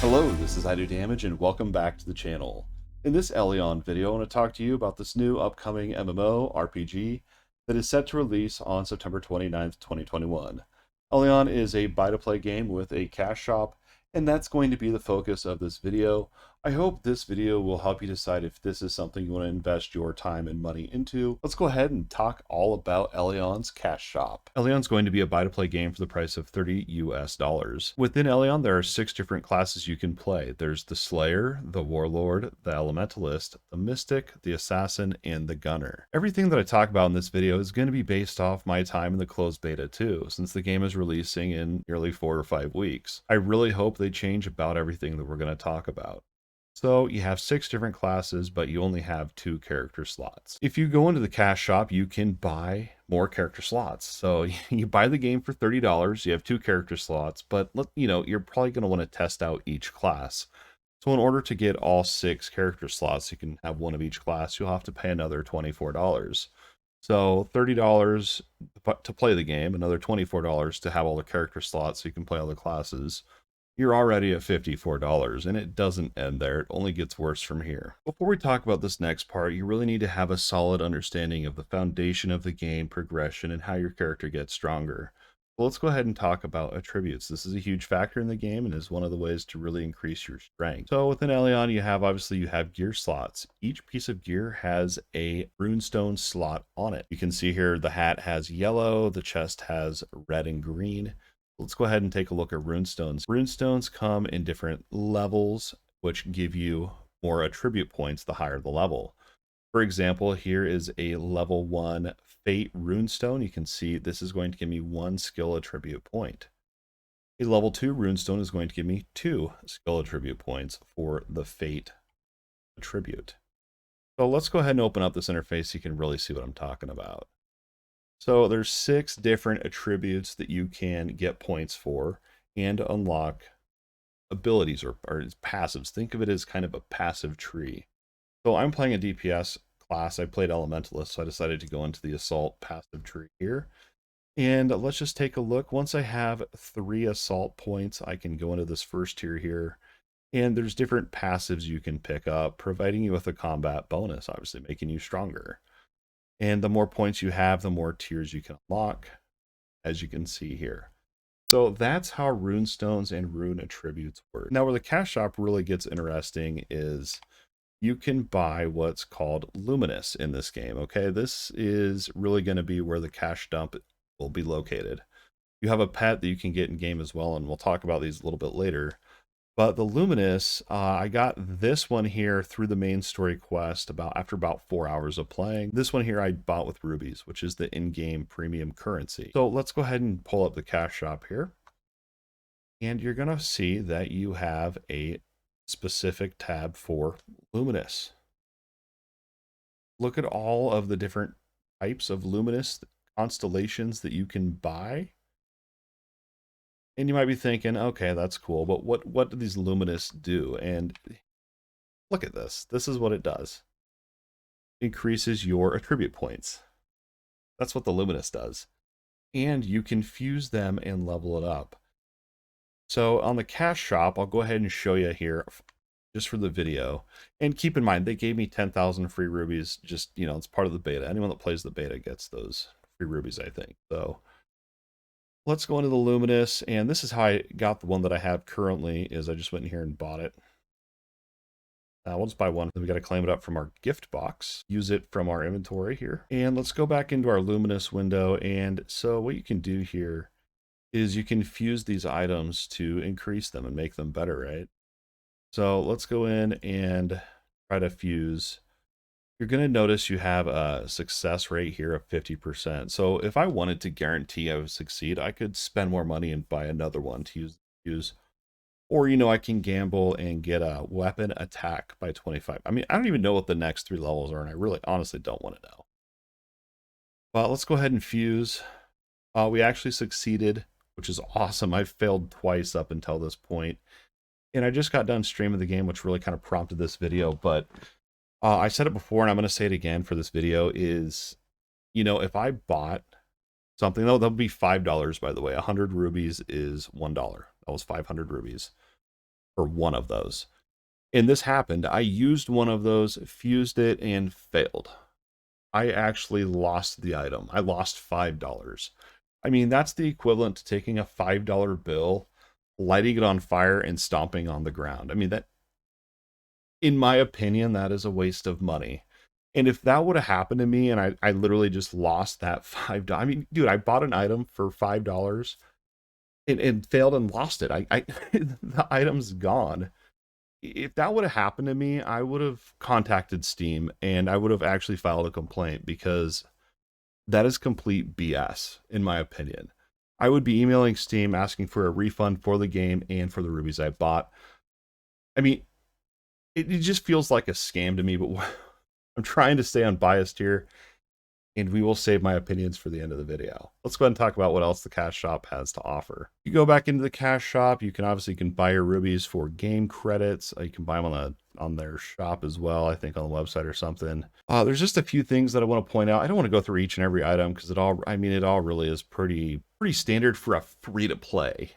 Hello, this is I Do Damage and welcome back to the channel. In this Elyon video, I want to talk to you about this new upcoming MMORPG that is set to release on September 29th, 2021. Elyon is a buy-to-play game with a cash shop, and that's going to be the focus of this video. I hope this video will help you decide if this is something you want to invest your time and money into. Let's go ahead and talk all about Elyon's cash shop. Elyon's going to be a buy-to-play game for the price of $30 US. Within Elyon, there are 6 different classes you can play. There's the Slayer, the Warlord, the Elementalist, the Mystic, the Assassin, and the Gunner. Everything that I talk about in this video is going to be based off my time in the closed beta too, since the game is releasing in nearly 4 or 5 weeks. I really hope they change about everything that we're going to talk about. So you have 6 different classes, but you only have 2 character slots. If you go into the cash shop, you can buy more character slots. So you buy the game for $30, you have 2 character slots, but you're probably going to want to test out each class. So in order to get all 6 character slots, you can have one of each class, you'll have to pay another $24. So $30 to play the game, another $24 to have all the character slots so you can play all the classes. You're already at $54, and it doesn't end there. It only gets worse from here. Before we talk about this next part, you really need to have a solid understanding of the foundation of the game progression and how your character gets stronger. Well, let's go ahead and talk about attributes. This is a huge factor in the game and is one of the ways to really increase your strength. So within Elyon, you have gear slots. Each piece of gear has a runestone slot on it. You can see here the hat has yellow, the chest has red and green. Let's go ahead and take a look at runestones. Runestones come in different levels, which give you more attribute points the higher the level. For example, here is a level 1 Fate runestone. You can see this is going to give me 1 skill attribute point. A level 2 runestone is going to give me 2 skill attribute points for the Fate attribute. So let's go ahead and open up this interface so you can really see what I'm talking about. So there's 6 different attributes that you can get points for and unlock abilities or passives. Think of it as kind of a passive tree. So I'm playing a DPS class. I played Elementalist, so I decided to go into the Assault passive tree here. And let's just take a look. Once I have 3 Assault points, I can go into this first tier here. And there's different passives you can pick up, providing you with a combat bonus, obviously making you stronger. And the more points you have, the more tiers you can unlock, as you can see here. So that's how runestones and rune attributes work. Now, where the cash shop really gets interesting is you can buy what's called Luminous in this game, okay? This is really going to be where the cash dump will be located. You have a pet that you can get in game as well, and we'll talk about these a little bit later. But the Luminous, I got this one here through the main story quest after about 4 hours of playing. This one here I bought with rubies, which is the in-game premium currency. So let's go ahead and pull up the cash shop here. And you're going to see that you have a specific tab for Luminous. Look at all of the different types of Luminous constellations that you can buy. And you might be thinking, okay, that's cool, but what do these Luminous do? And look at this. This is what it does. It increases your attribute points. That's what the Luminous does. And you can fuse them and level it up. So on the cash shop, I'll go ahead and show you here just for the video. And keep in mind, they gave me 10,000 free rubies. Just, it's part of the beta. Anyone that plays the beta gets those free rubies, I think. So let's go into the Luminous, and this is how I got the one that I have currently, is I just went in here and bought it. We'll just buy one. Then we got to claim it up from our gift box, use it from our inventory here. And let's go back into our Luminous window. And so what you can do here is you can fuse these items to increase them and make them better, right? So let's go in and try to fuse. You're going to notice you have a success rate here of 50%. So if I wanted to guarantee I would succeed, I could spend more money and buy another one to use. Or, I can gamble and get a weapon attack by 25. I mean, I don't even know what the next 3 levels are, and I really honestly don't want to know. But let's go ahead and fuse. We actually succeeded, which is awesome. I've failed twice up until this point. And I just got done streaming the game, which really kind of prompted this video. But I said it before, and I'm going to say it again for this video, is, if I bought something, that'll be $5, by the way. 100 rubies is $1. That was 500 rubies. for one of those. And this happened. I used one of those, fused it, and failed. I actually lost the item. I lost $5. I mean, that's the equivalent to taking a $5 bill, lighting it on fire, and stomping on the ground. I mean, that, in my opinion, that is a waste of money. And if that would have happened to me and I literally just lost that $5, I mean, dude, I bought an item for $5 and failed and lost it. The item's gone. If that would have happened to me, I would have contacted Steam and I would have actually filed a complaint, because that is complete BS, in my opinion. I would be emailing Steam asking for a refund for the game and for the rubies I bought. I mean, it just feels like a scam to me, but I'm trying to stay unbiased here, and we will save my opinions for the end of the video. Let's go ahead and talk about what else the cash shop has to offer. You go back into the cash shop, you can obviously buy your rubies for game credits. You can buy them on their shop as well, I think on the website or something. There's just a few things that I want to point out. I don't want to go through each and every item, because it all really is pretty standard for a free-to-play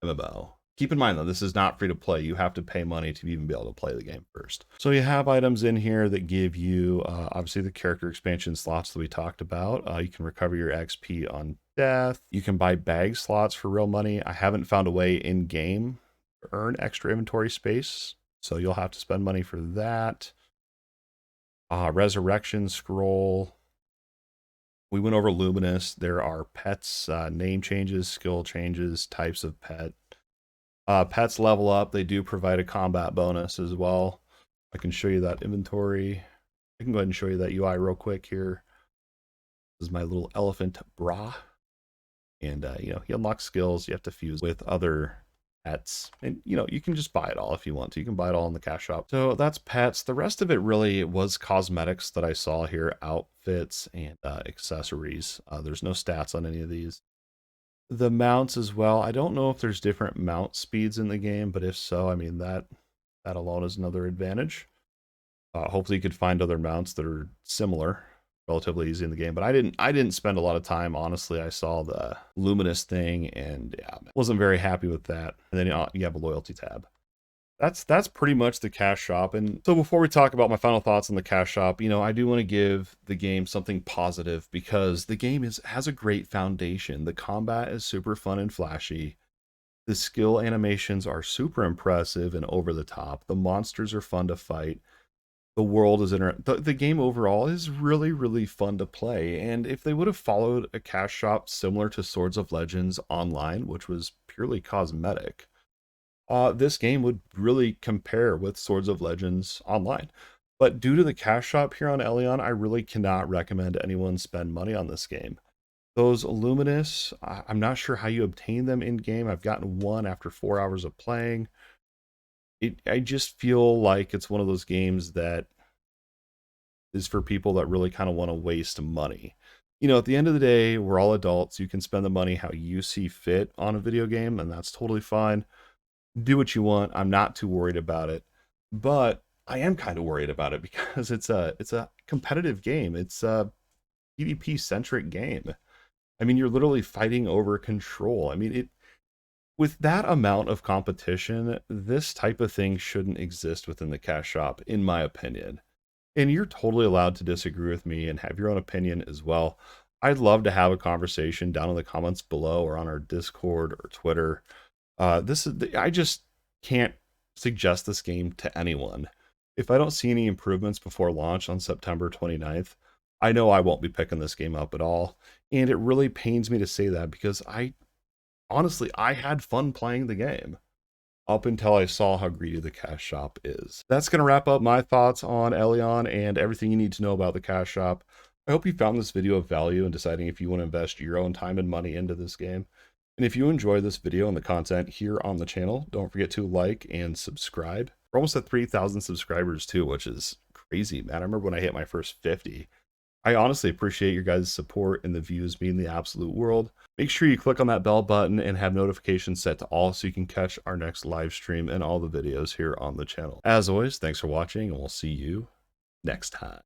MMO. Keep in mind, though, this is not free to play. You have to pay money to even be able to play the game first. So you have items in here that give you, obviously, the character expansion slots that we talked about. You can recover your XP on death. You can buy bag slots for real money. I haven't found a way in-game to earn extra inventory space, so you'll have to spend money for that. Resurrection scroll. We went over Luminous. There are pets, name changes, skill changes, types of pet. Pets level up. They do provide a combat bonus as well. I can show you that inventory. I can go ahead and show you that UI real quick here. This is my little elephant bra. And, you know, he unlocks skills. You have to fuse with other pets. And, you know, you can just buy it all if you want to. You can buy it all in the cash shop. So that's pets. The rest of it really was cosmetics that I saw here. Outfits and accessories. There's no stats on any of these. The mounts as well. I don't know if there's different mount speeds in the game, but if so, I mean, that alone is another advantage. Hopefully you could find other mounts that are similar, relatively easy in the game, but I didn't spend a lot of time. Honestly, I saw the Luminous thing and yeah, wasn't very happy with that. And then you have a loyalty tab. That's pretty much the cash shop. And so before we talk about my final thoughts on the cash shop, you know, I do want to give the game something positive, because the game has a great foundation. The combat is super fun and flashy. The skill animations are super impressive and over the top. The monsters are fun to fight. The world is the game overall is really, really fun to play. And if they would have followed a cash shop similar to Swords of Legends Online, which was purely cosmetic, this game would really compare with Swords of Legends Online. But due to the cash shop here on Elyon, I really cannot recommend anyone spend money on this game. Those Luminous, I'm not sure how you obtain them in game. I've gotten one after 4 hours of playing. I just feel like it's one of those games that is for people that really kind of want to waste money. You know, at the end of the day, we're all adults. You can spend the money how you see fit on a video game, and that's totally fine. Do what you want. I'm not too worried about it, but I am kind of worried about it, because it's a competitive game. It's a PvP centric game. I mean, you're literally fighting over control. I mean, with that amount of competition, this type of thing shouldn't exist within the cash shop, in my opinion. And you're totally allowed to disagree with me and have your own opinion as well. I'd love to have a conversation down in the comments below or on our Discord or Twitter. I just can't suggest this game to anyone. If I don't see any improvements before launch on September 29th, I know I won't be picking this game up at all. And it really pains me to say that, because honestly, I had fun playing the game up until I saw how greedy the cash shop is. That's going to wrap up my thoughts on Elyon and everything you need to know about the cash shop. I hope you found this video of value in deciding if you want to invest your own time and money into this game. And if you enjoy this video and the content here on the channel, don't forget to like and subscribe. We're almost at 3,000 subscribers too, which is crazy, man. I remember when I hit my first 50. I honestly appreciate your guys' support, and the views mean the absolute world. Make sure you click on that bell button and have notifications set to all so you can catch our next live stream and all the videos here on the channel. As always, thanks for watching, and we'll see you next time.